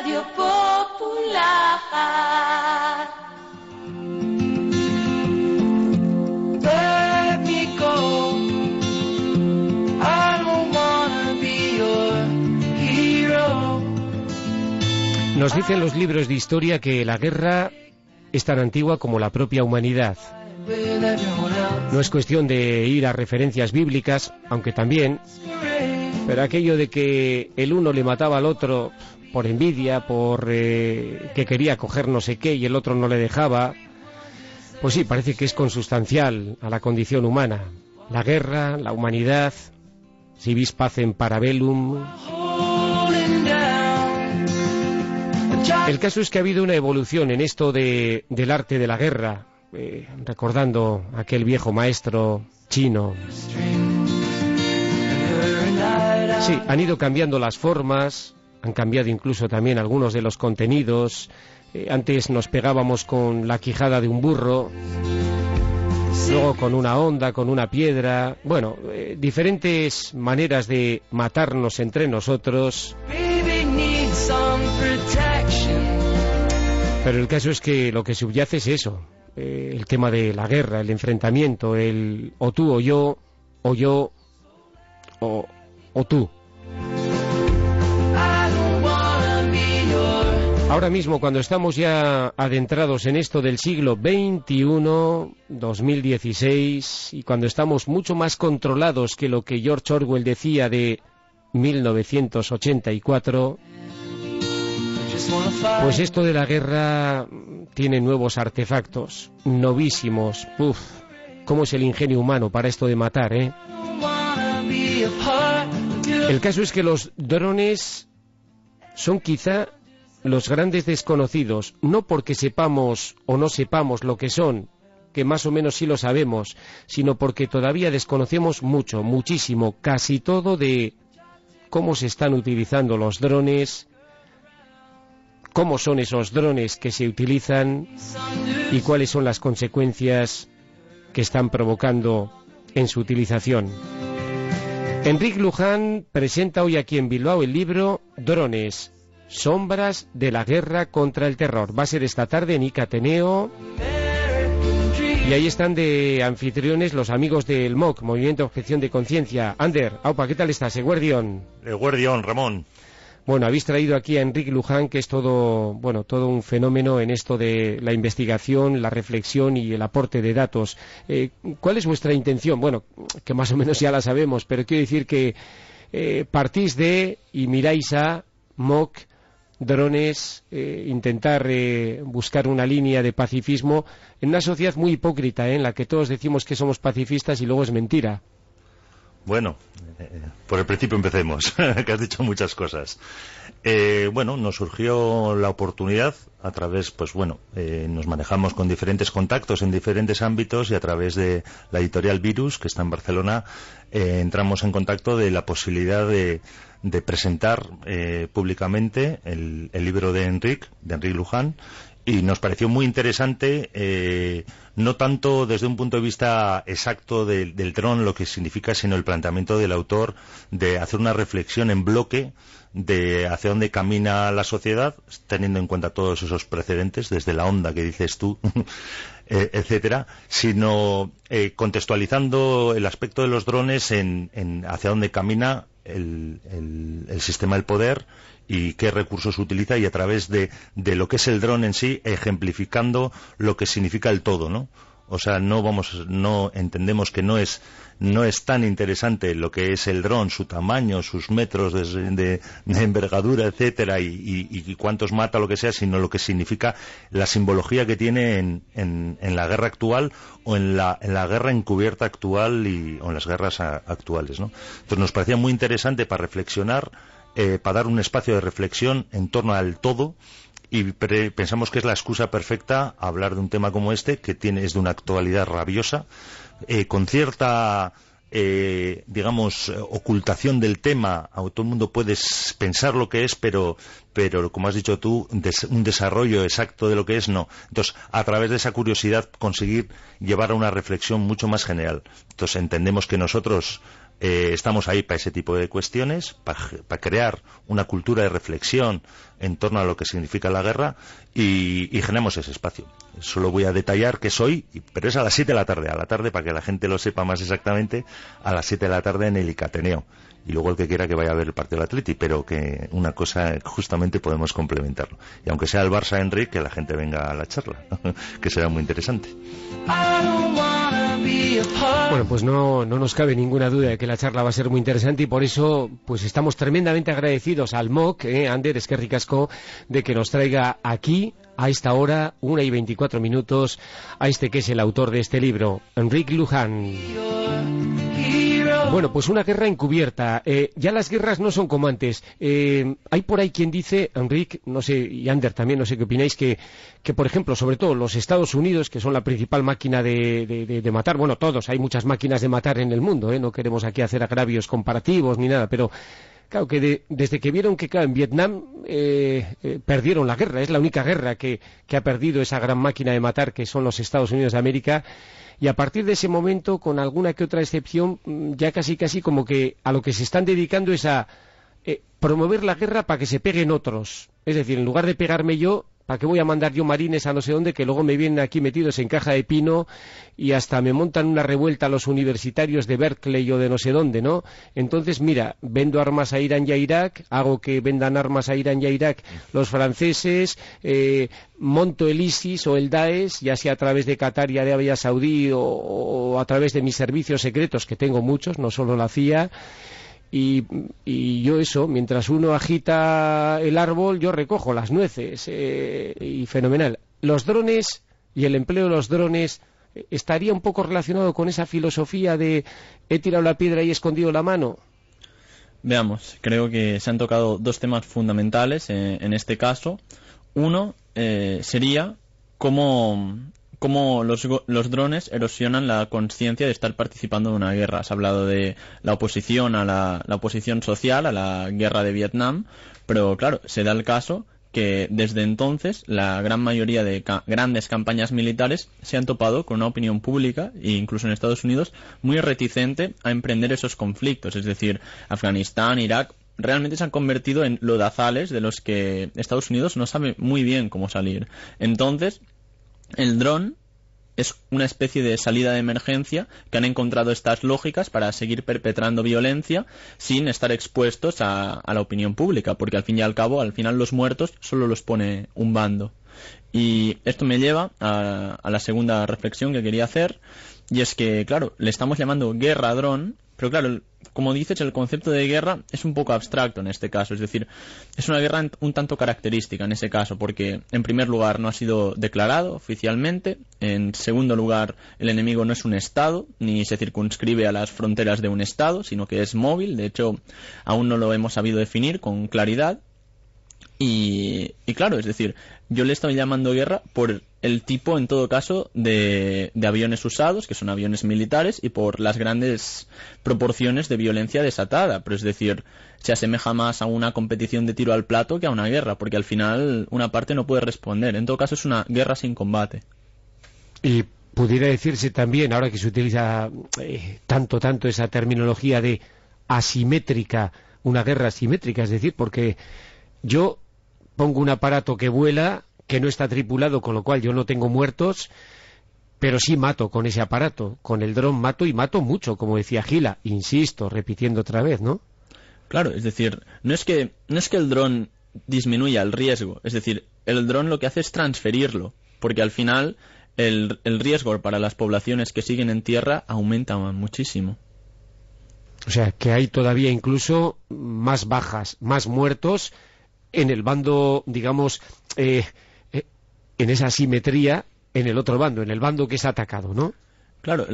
Radio Popular. Let me go. I don't wanna be your hero. Nos dicen los libros de historia que la guerra es tan antigua como la propia humanidad. No es cuestión de ir a referencias bíblicas, aunque también, pero aquello de que el uno le mataba al otro por envidia, por que quería coger no sé qué y el otro no le dejaba, pues sí, parece que es consustancial a la condición humana. La guerra, la humanidad, si vis pacem para bellum. El caso es que ha habido una evolución en esto del arte de la guerra, recordando aquel viejo maestro chino. Sí, han ido cambiando las formas, han cambiado incluso también algunos de los contenidos. Antes nos pegábamos con la quijada de un burro, luego con una honda, con una piedra. Bueno, diferentes maneras de matarnos entre nosotros. Pero el caso es que lo que subyace es eso, el tema de la guerra, el enfrentamiento, el o tú o yo o tú. Ahora mismo, cuando estamos ya adentrados en esto del siglo XXI, 2016, y cuando estamos mucho más controlados que lo que George Orwell decía de 1984, pues esto de la guerra tiene nuevos artefactos, novísimos. Uf, cómo es el ingenio humano para esto de matar, ¿eh? El caso es que los drones son quizá los grandes desconocidos, no porque sepamos o no sepamos lo que son, que más o menos sí lo sabemos, sino porque todavía desconocemos mucho, muchísimo, casi todo de cómo se están utilizando los drones, cómo son esos drones que se utilizan y cuáles son las consecuencias que están provocando en su utilización. Enric Luján presenta hoy aquí en Bilbao el libro Drones, sombras de la guerra contra el terror. Va a ser esta tarde en IC Ateneo. Y ahí están de anfitriones los amigos del MOC, Movimiento de Objeción de Conciencia. Ander, aupa, ¿qué tal estás? Eguerdión, Ramón. Bueno, habéis traído aquí a Enric Luján, que es todo un fenómeno en esto de la investigación, la reflexión y el aporte de datos. ¿Cuál es vuestra intención? Bueno, que más o menos ya la sabemos, pero quiero decir que partís de y miráis a MOC, drones, intentar buscar una línea de pacifismo en una sociedad muy hipócrita, en la que todos decimos que somos pacifistas y luego es mentira. Bueno, por el principio empecemos, que has dicho muchas cosas. Nos surgió la oportunidad a través, nos manejamos con diferentes contactos en diferentes ámbitos y a través de la editorial Virus, que está en Barcelona, entramos en contacto de la posibilidad de presentar públicamente el libro de Enric Luján, y nos pareció muy interesante, no tanto desde un punto de vista exacto del dron, lo que significa, sino el planteamiento del autor de hacer una reflexión en bloque de hacia dónde camina la sociedad, teniendo en cuenta todos esos precedentes, desde la onda que dices tú, etcétera, sino contextualizando el aspecto de los drones en hacia dónde camina el sistema del poder y qué recursos utiliza, y a través de lo que es el dron en sí, ejemplificando lo que significa el todo, ¿no? O sea, no entendemos que no es tan interesante lo que es el dron, su tamaño, sus metros de envergadura, etcétera, y cuántos mata, lo que sea, sino lo que significa la simbología que tiene en la guerra actual, o en la guerra encubierta actual, o en las guerras actuales, ¿no? Entonces nos parecía muy interesante para reflexionar, para dar un espacio de reflexión en torno al todo, y pensamos que es la excusa perfecta a hablar de un tema como este, que es de una actualidad rabiosa, con cierta ocultación del tema. Todo el mundo puede pensar lo que es, pero como has dicho tú, un desarrollo exacto de lo que es, no. Entonces, a través de esa curiosidad, conseguir llevar a una reflexión mucho más general. Entonces, entendemos que nosotros Estamos ahí para ese tipo de cuestiones, para crear una cultura de reflexión en torno a lo que significa la guerra y generamos ese espacio. Solo voy a detallar que soy, pero es a las 7 de la tarde, para que la gente lo sepa más exactamente, a las 7 de la tarde en el Icateneo. Y luego el que quiera que vaya a ver el partido del Atleti, pero que una cosa justamente podemos complementarlo. Y aunque sea el Barça, Enrique, que la gente venga a la charla, que será muy interesante. Bueno, pues no nos cabe ninguna duda de que la charla va a ser muy interesante y por eso pues estamos tremendamente agradecidos al MOC, Ander Eskerrik asko, de que nos traiga aquí a esta hora, 1:24, a este que es el autor de este libro, Enric Luján. Bueno, pues una guerra encubierta. Ya las guerras no son como antes. Hay por ahí quien dice, Enric, no sé, y Ander también, no sé qué opináis, que por ejemplo, sobre todo los Estados Unidos, que son la principal máquina de matar, bueno, todos, hay muchas máquinas de matar en el mundo, no queremos aquí hacer agravios comparativos ni nada, pero claro que desde que vieron que en Vietnam perdieron la guerra, es la única guerra que ha perdido esa gran máquina de matar que son los Estados Unidos de América. Y a partir de ese momento, con alguna que otra excepción, ya casi como que a lo que se están dedicando es a promover la guerra para que se peguen otros. Es decir, en lugar de pegarme yo, ¿para qué voy a mandar yo marines a no sé dónde que luego me vienen aquí metidos en caja de pino y hasta me montan una revuelta a los universitarios de Berkeley o de no sé dónde, ¿no? Entonces, mira, vendo armas a Irán y a Irak, hago que vendan armas a Irán y a Irak los franceses, monto el ISIS o el Daesh, ya sea a través de Qatar y Arabia Saudí o a través de mis servicios secretos, que tengo muchos, no solo la CIA. Y yo eso, mientras uno agita el árbol, yo recojo las nueces, y fenomenal. Los drones y el empleo de los drones estaría un poco relacionado con esa filosofía de he tirado la piedra y he escondido la mano. Veamos, creo que se han tocado dos temas fundamentales en este caso. Uno sería cómo los drones erosionan la conciencia de estar participando en una guerra. Has hablado de la oposición a la oposición social, a la guerra de Vietnam, pero claro, se da el caso que desde entonces la gran mayoría de grandes campañas militares se han topado con una opinión pública, e incluso en Estados Unidos, muy reticente a emprender esos conflictos. Es decir, Afganistán, Irak, realmente se han convertido en lodazales de los que Estados Unidos no sabe muy bien cómo salir. Entonces, el dron es una especie de salida de emergencia que han encontrado estas lógicas para seguir perpetrando violencia sin estar expuestos a la opinión pública, porque al fin y al cabo, al final los muertos solo los pone un bando. Y esto me lleva a la segunda reflexión que quería hacer, y es que, claro, le estamos llamando guerra a dron, pero claro, como dices, el concepto de guerra es un poco abstracto en este caso, es decir, es una guerra un tanto característica en ese caso, porque en primer lugar no ha sido declarado oficialmente, en segundo lugar el enemigo no es un estado, ni se circunscribe a las fronteras de un estado, sino que es móvil, de hecho aún no lo hemos sabido definir con claridad, y claro, es decir, yo le estoy llamando guerra por el tipo, en todo caso, de aviones usados, que son aviones militares, y por las grandes proporciones de violencia desatada. Pero es decir, se asemeja más a una competición de tiro al plato que a una guerra, porque al final una parte no puede responder. En todo caso, es una guerra sin combate. Y pudiera decirse también, ahora que se utiliza tanto esa terminología de asimétrica, una guerra asimétrica, es decir, porque yo pongo un aparato que vuela, que no está tripulado, con lo cual yo no tengo muertos, pero sí mato con ese aparato. Con el dron mato y mato mucho, como decía Gila, insisto, repitiendo otra vez, ¿no? Claro, es decir, no es que el dron disminuya el riesgo, es decir, el dron lo que hace es transferirlo, porque al final el riesgo para las poblaciones que siguen en tierra aumenta muchísimo. O sea, que hay todavía incluso más bajas, más muertos en el bando, digamos, en esa asimetría en el otro bando, en el bando que es atacado, ¿no? Claro,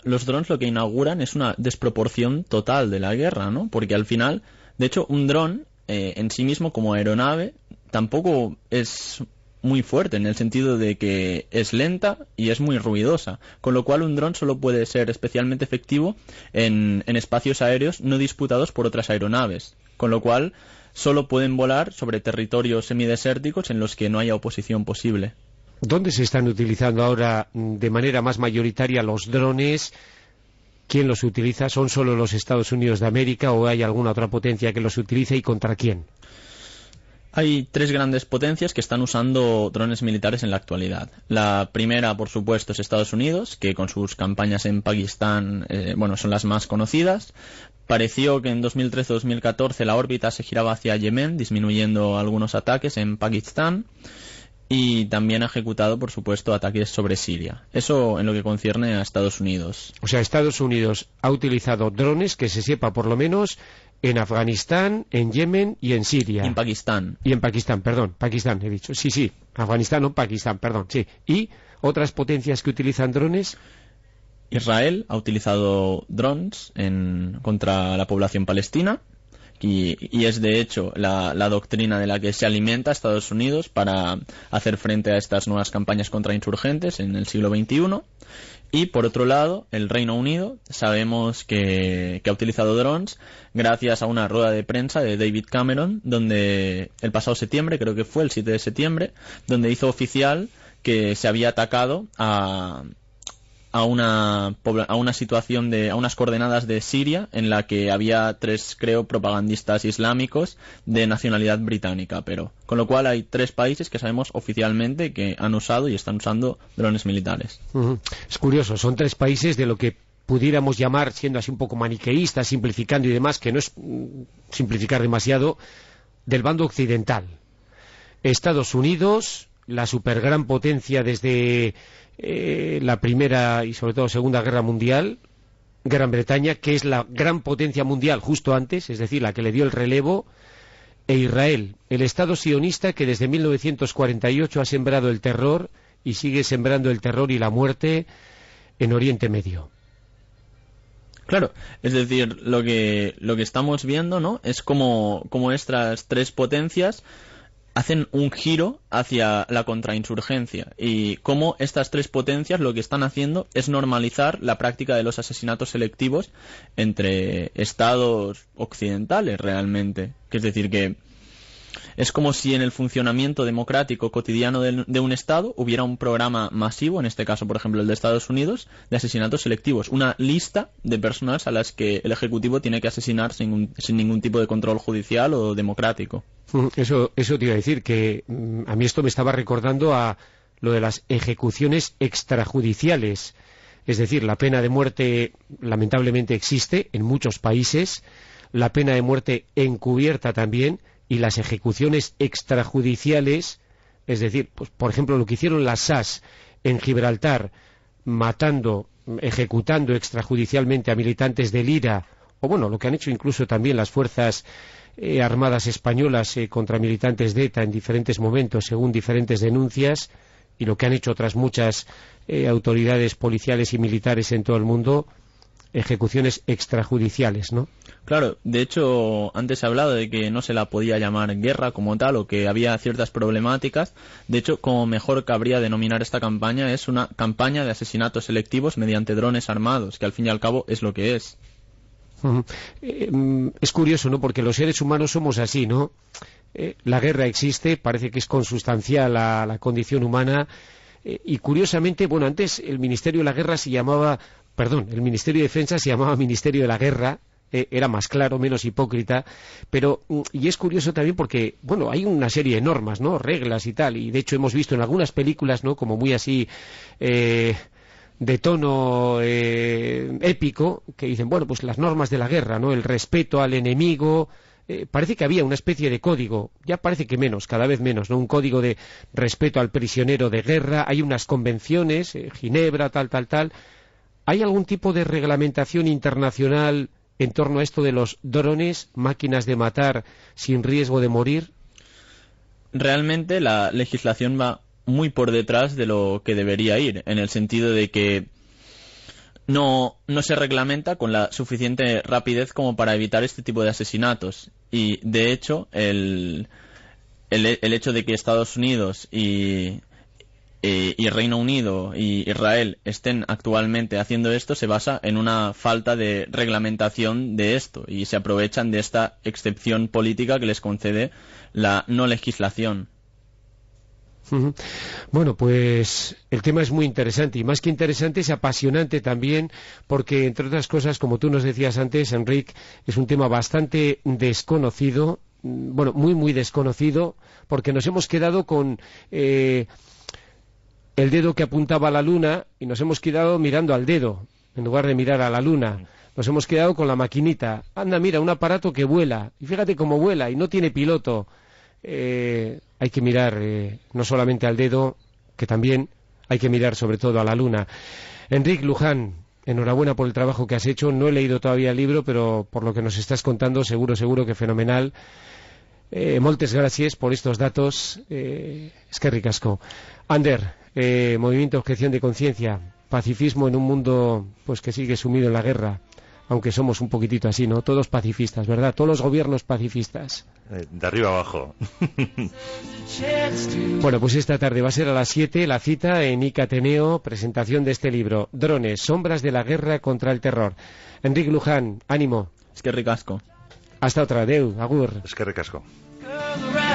los drones lo que inauguran es una desproporción total de la guerra, ¿no? Porque al final, de hecho, un dron en sí mismo como aeronave tampoco es muy fuerte, en el sentido de que es lenta y es muy ruidosa, con lo cual un dron solo puede ser especialmente efectivo en espacios aéreos no disputados por otras aeronaves, con lo cual solo pueden volar sobre territorios semidesérticos en los que no haya oposición posible. ¿Dónde se están utilizando ahora de manera más mayoritaria los drones ¿Quién los utiliza? ¿Son solo los Estados Unidos de América o hay alguna otra potencia que los utilice y contra quién? Hay tres grandes potencias que están usando drones militares en la actualidad. La primera, por supuesto, es Estados Unidos, que con sus campañas en Pakistán, son las más conocidas. Pareció que en 2013-2014 la órbita se giraba hacia Yemen, disminuyendo algunos ataques en Pakistán. Y también ha ejecutado, por supuesto, ataques sobre Siria. Eso en lo que concierne a Estados Unidos. O sea, Estados Unidos ha utilizado drones, que se sepa por lo menos, en Afganistán, en Yemen y en Siria. Y en Pakistán. Y en Pakistán, perdón, Pakistán he dicho. Sí, Afganistán o Pakistán, perdón, sí. ¿Y otras potencias que utilizan drones? Israel ha utilizado drones contra la población palestina. Y es de hecho la doctrina de la que se alimenta Estados Unidos para hacer frente a estas nuevas campañas contra insurgentes en el siglo XXI. Y por otro lado, el Reino Unido sabemos que ha utilizado drones gracias a una rueda de prensa de David Cameron, donde el pasado septiembre, creo que fue el 7 de septiembre, donde hizo oficial que se había atacado a unas coordenadas de Siria en la que había 3, creo, propagandistas islámicos de nacionalidad británica, pero con lo cual hay 3 países que sabemos oficialmente que han usado y están usando drones militares. Es curioso, son 3 países de lo que pudiéramos llamar, siendo así un poco maniqueísta, simplificando y demás, que no es simplificar demasiado, del bando occidental. Estados Unidos, la supergran potencia desde la Primera y sobre todo Segunda Guerra Mundial, Gran Bretaña, que es la gran potencia mundial justo antes, es decir, la que le dio el relevo, e Israel, el Estado sionista que desde 1948 ha sembrado el terror y sigue sembrando el terror y la muerte en Oriente Medio. Claro, es decir, lo que estamos viendo, ¿no?, es como estas 3 potencias hacen un giro hacia la contrainsurgencia y cómo estas 3 potencias lo que están haciendo es normalizar la práctica de los asesinatos selectivos entre estados occidentales realmente. Que es decir, que es como si en el funcionamiento democrático cotidiano de un estado hubiera un programa masivo, en este caso por ejemplo el de Estados Unidos, de asesinatos selectivos, una lista de personas a las que el Ejecutivo tiene que asesinar sin ningún tipo de control judicial o democrático. Eso te iba a decir, que a mí esto me estaba recordando a lo de las ejecuciones extrajudiciales. Es decir, la pena de muerte lamentablemente existe en muchos países, la pena de muerte encubierta también, y las ejecuciones extrajudiciales, es decir, pues, por ejemplo, lo que hicieron las SAS en Gibraltar, ejecutando extrajudicialmente a militantes del IRA, o bueno, lo que han hecho incluso también las fuerzas armadas españolas contra militantes de ETA en diferentes momentos, según diferentes denuncias, y lo que han hecho otras muchas autoridades policiales y militares en todo el mundo, ejecuciones extrajudiciales, ¿no? Claro, de hecho, antes se ha hablado de que no se la podía llamar guerra como tal, o que había ciertas problemáticas. De hecho, como mejor cabría denominar esta campaña, es una campaña de asesinatos selectivos mediante drones armados, que al fin y al cabo es lo que es. Es curioso, ¿no?, porque los seres humanos somos así, ¿no? La guerra existe, parece que es consustancial a la condición humana, y curiosamente, bueno, antes el Ministerio de la Guerra el Ministerio de Defensa se llamaba Ministerio de la Guerra, era más claro, menos hipócrita, pero, y es curioso también porque, bueno, hay una serie de normas, ¿no?, reglas y tal, y de hecho hemos visto en algunas películas, ¿no?, como muy así, de tono épico, que dicen, bueno, pues las normas de la guerra, ¿no?, el respeto al enemigo, parece que había una especie de código, ya parece que menos, cada vez menos, ¿no?, un código de respeto al prisionero de guerra, hay unas convenciones, Ginebra, tal. ¿Hay algún tipo de reglamentación internacional en torno a esto de los drones, máquinas de matar sin riesgo de morir? Realmente la legislación va muy por detrás de lo que debería ir, en el sentido de que no se reglamenta con la suficiente rapidez como para evitar este tipo de asesinatos. Y de hecho, el hecho de que Estados Unidos y Reino Unido y Israel estén actualmente haciendo esto se basa en una falta de reglamentación de esto, y se aprovechan de esta excepción política que les concede la no legislación. Bueno, pues el tema es muy interesante y más que interesante es apasionante también porque, entre otras cosas, como tú nos decías antes, Enric, es un tema bastante desconocido, bueno, muy desconocido, porque nos hemos quedado con el dedo que apuntaba a la luna y nos hemos quedado mirando al dedo en lugar de mirar a la luna. Nos hemos quedado con la maquinita. Anda, mira, un aparato que vuela y fíjate cómo vuela y no tiene piloto. Hay que mirar no solamente al dedo, que también hay que mirar sobre todo a la luna. Enric Luján, enhorabuena por el trabajo que has hecho. No he leído todavía el libro, pero por lo que nos estás contando, seguro que fenomenal. Moltes gracias por estos datos. Eskerrik asko. Ander, Movimiento Objeción de Conciencia, pacifismo en un mundo pues que sigue sumido en la guerra. Aunque somos un poquitito así, ¿no? Todos pacifistas, ¿verdad? Todos los gobiernos pacifistas. De arriba abajo. Bueno, pues esta tarde va a ser a las 7 la cita en ICA Ateneo, presentación de este libro, Drones, sombras de la guerra contra el terror. Enric Luján, ánimo. Eskerrik asko. Hasta otra, adeu, agur. Eskerrik asko. Girl,